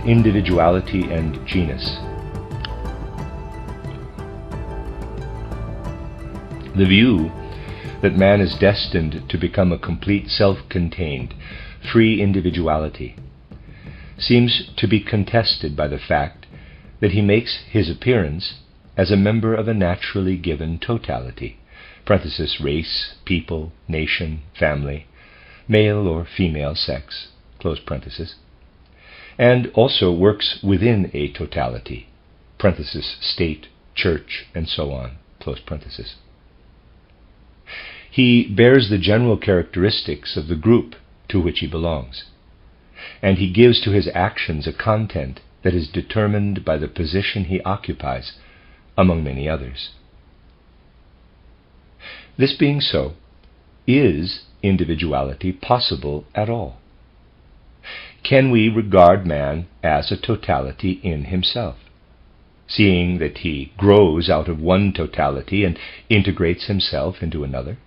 Individuality and Genus. The view that man is destined to become a complete self-contained, free individuality seems to be contested by the fact that he makes his appearance as a member of a naturally given totality, (race, people, nation, family, male or female sex), and also works within a totality, (state, church, and so on). He bears the general characteristics of the group to which he belongs, and he gives to his actions a content that is determined by the position he occupies among many others. This being so, is individuality possible at all? Can we regard man as a totality in himself, seeing that he grows out of one totality and integrates himself into another?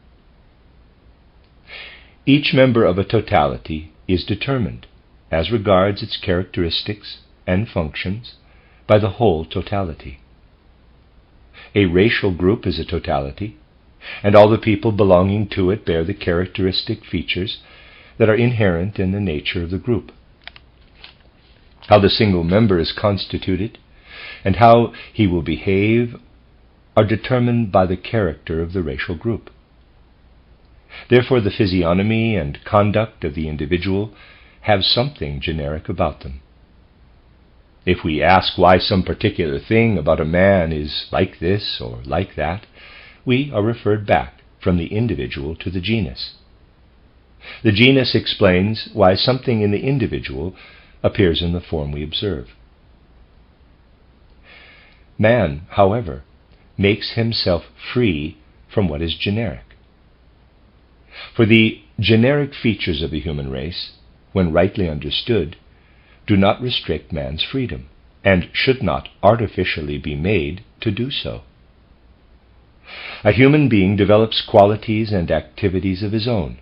Each member of a totality is determined, as regards its characteristics and functions, by the whole totality. A racial group is a totality, and all the people belonging to it bear the characteristic features that are inherent in the nature of the group. How the single member is constituted and how he will behave are determined by the character of the racial group. Therefore, the physiognomy and conduct of the individual have something generic about them. If we ask why some particular thing about a man is like this or like that, we are referred back from the individual to the genus. The genus explains why something in the individual appears in the form we observe. Man, however, makes himself free from what is generic. For the generic features of the human race, when rightly understood, do not restrict man's freedom, and should not artificially be made to do so. A human being develops qualities and activities of his own,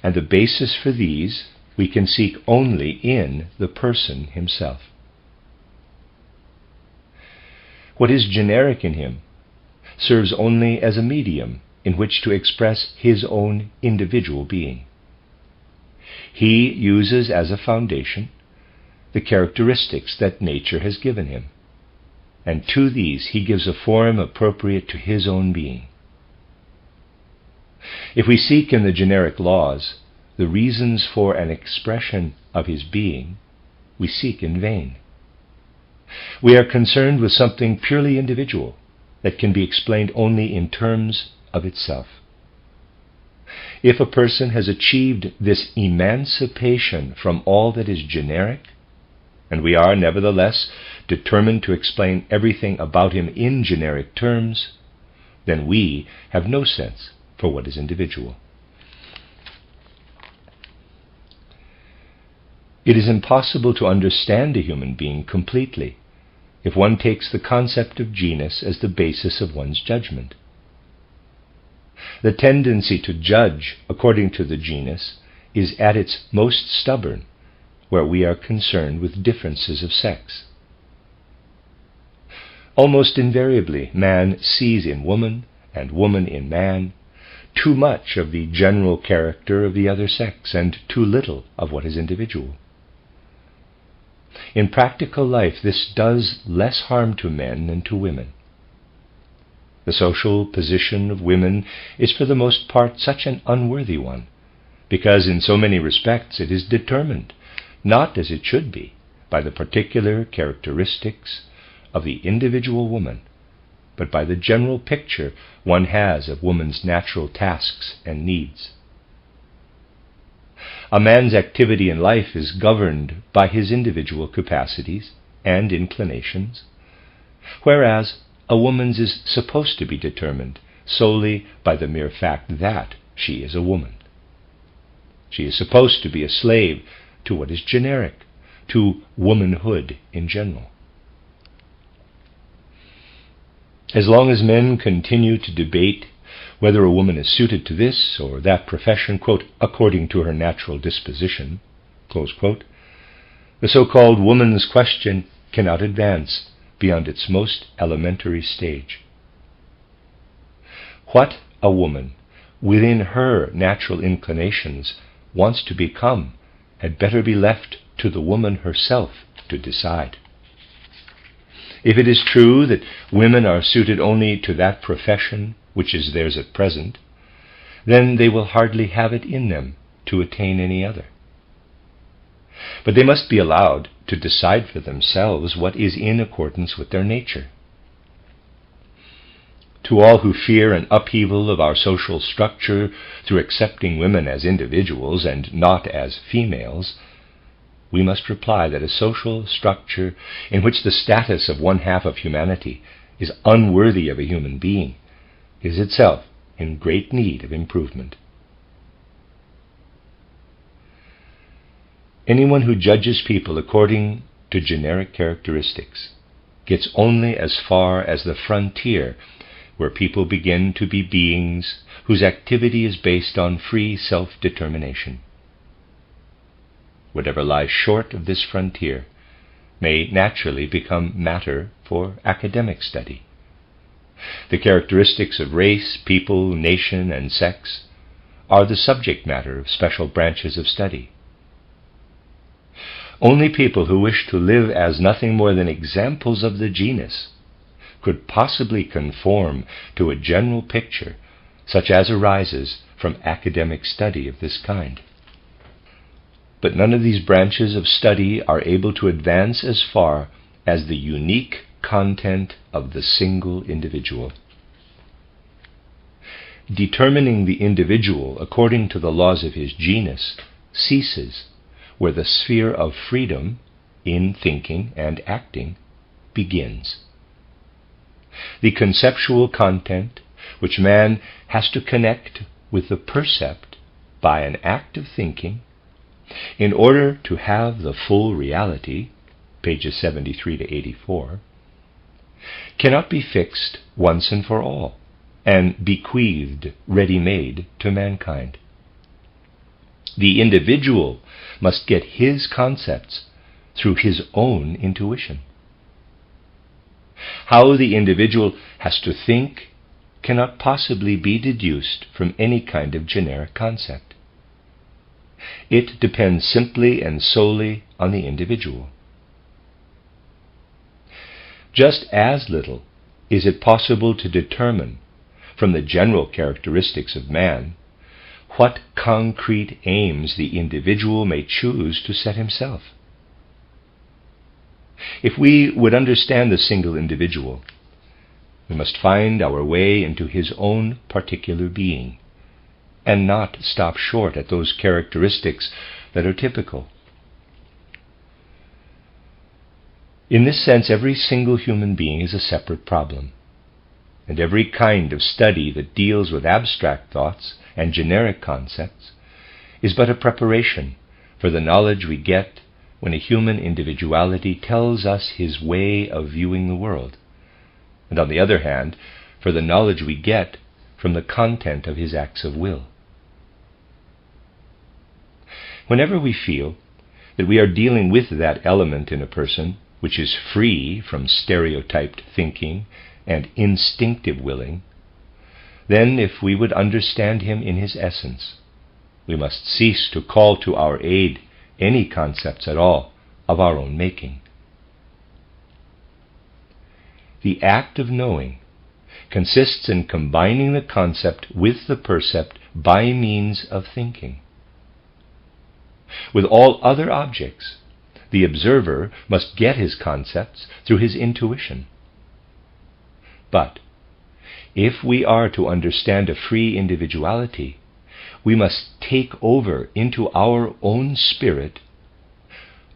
and the basis for these we can seek only in the person himself. What is generic in him serves only as a medium in which to express his own individual being. He uses as a foundation the characteristics that nature has given him, and to these he gives a form appropriate to his own being. If we seek in the generic laws the reasons for an expression of his being, we seek in vain. We are concerned with something purely individual that can be explained only in terms of itself. If a person has achieved this emancipation from all that is generic, and we are nevertheless determined to explain everything about him in generic terms, then we have no sense for what is individual. It is impossible to understand a human being completely if one takes the concept of genus as the basis of one's judgment. The tendency to judge according to the genus is at its most stubborn where we are concerned with differences of sex. Almost invariably, man sees in woman and woman in man too much of the general character of the other sex and too little of what is individual. In practical life, this does less harm to men than to women. The social position of women is for the most part such an unworthy one, because in so many respects it is determined, not as it should be, by the particular characteristics of the individual woman, but by the general picture one has of woman's natural tasks and needs. A man's activity in life is governed by his individual capacities and inclinations, whereas a woman's is supposed to be determined solely by the mere fact that she is a woman. She is supposed to be a slave to what is generic, to womanhood in general. As long as men continue to debate whether a woman is suited to this or that profession, quote, according to her natural disposition, close quote, The so-called woman's question cannot advance beyond its most elementary stage. What a woman, within her natural inclinations, wants to become had better be left to the woman herself to decide. If it is true that women are suited only to that profession which is theirs at present, then they will hardly have it in them to attain any other. But they must be allowed to decide for themselves what is in accordance with their nature. To all who fear an upheaval of our social structure through accepting women as individuals and not as females, we must reply that a social structure in which the status of one half of humanity is unworthy of a human being is itself in great need of improvement. Anyone who judges people according to generic characteristics gets only as far as the frontier where people begin to be beings whose activity is based on free self-determination. Whatever lies short of this frontier may naturally become matter for academic study. The characteristics of race, people, nation, and sex are the subject matter of special branches of study. Only people who wish to live as nothing more than examples of the genus could possibly conform to a general picture such as arises from academic study of this kind. But none of these branches of study are able to advance as far as the unique content of the single individual. Determining the individual according to the laws of his genus ceases where the sphere of freedom in thinking and acting begins. The conceptual content which man has to connect with the percept by an act of thinking in order to have the full reality, pages 73 to 84, cannot be fixed once and for all and bequeathed ready-made to mankind. The individual must get his concepts through his own intuition. How the individual has to think cannot possibly be deduced from any kind of generic concept. It depends simply and solely on the individual. Just as little is it possible to determine from the general characteristics of man what concrete aims the individual may choose to set himself. If we would understand the single individual, we must find our way into his own particular being, and not stop short at those characteristics that are typical. In this sense, every single human being is a separate problem, and every kind of study that deals with abstract thoughts and generic concepts is but a preparation for the knowledge we get when a human individuality tells us his way of viewing the world, and on the other hand, for the knowledge we get from the content of his acts of will. Whenever we feel that we are dealing with that element in a person which is free from stereotyped thinking and instinctive willing, then if we would understand him in his essence, we must cease to call to our aid any concepts at all of our own making. The act of knowing consists in combining the concept with the percept by means of thinking. With all other objects, the observer must get his concepts through his intuition. But if we are to understand a free individuality, we must take over into our own spirit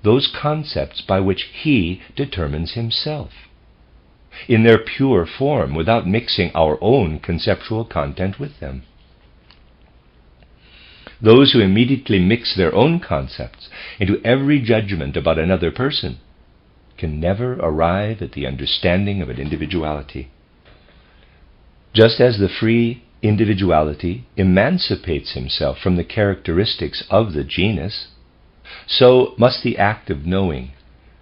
those concepts by which he determines himself, in their pure form, without mixing our own conceptual content with them. Those who immediately mix their own concepts into every judgment about another person can never arrive at the understanding of an individuality. Just as the free individuality emancipates himself from the characteristics of the genus, so must the act of knowing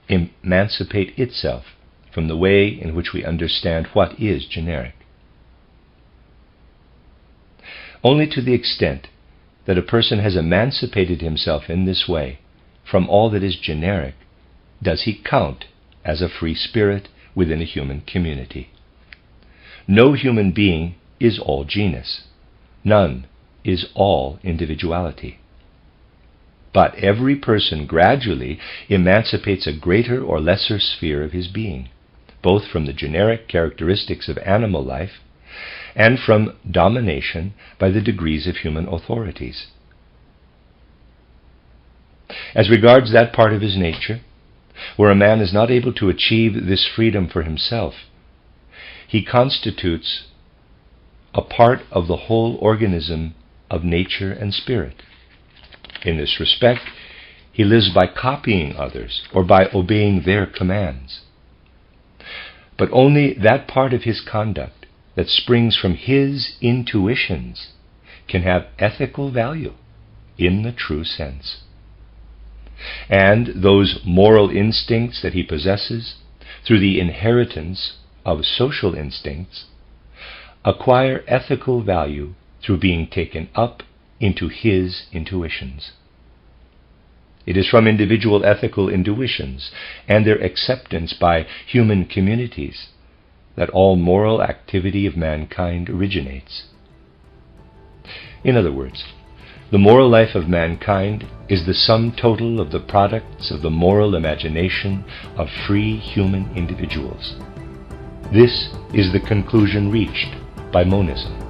emancipate itself from the way in which we understand what is generic. Only to the extent that a person has emancipated himself in this way from all that is generic does he count as a free spirit within a human community. No human being is all genus. None is all individuality. But every person gradually emancipates a greater or lesser sphere of his being, both from the generic characteristics of animal life and from domination by the degrees of human authorities. As regards that part of his nature where a man is not able to achieve this freedom for himself, he constitutes a part of the whole organism of nature and spirit. In this respect, he lives by copying others or by obeying their commands. But only that part of his conduct that springs from his intuitions can have ethical value in the true sense. And those moral instincts that he possesses through the inheritance of social instincts acquire ethical value through being taken up into his intuitions. It is from individual ethical intuitions and their acceptance by human communities that all moral activity of mankind originates. In other words, the moral life of mankind is the sum total of the products of the moral imagination of free human individuals. This is the conclusion reached by monism.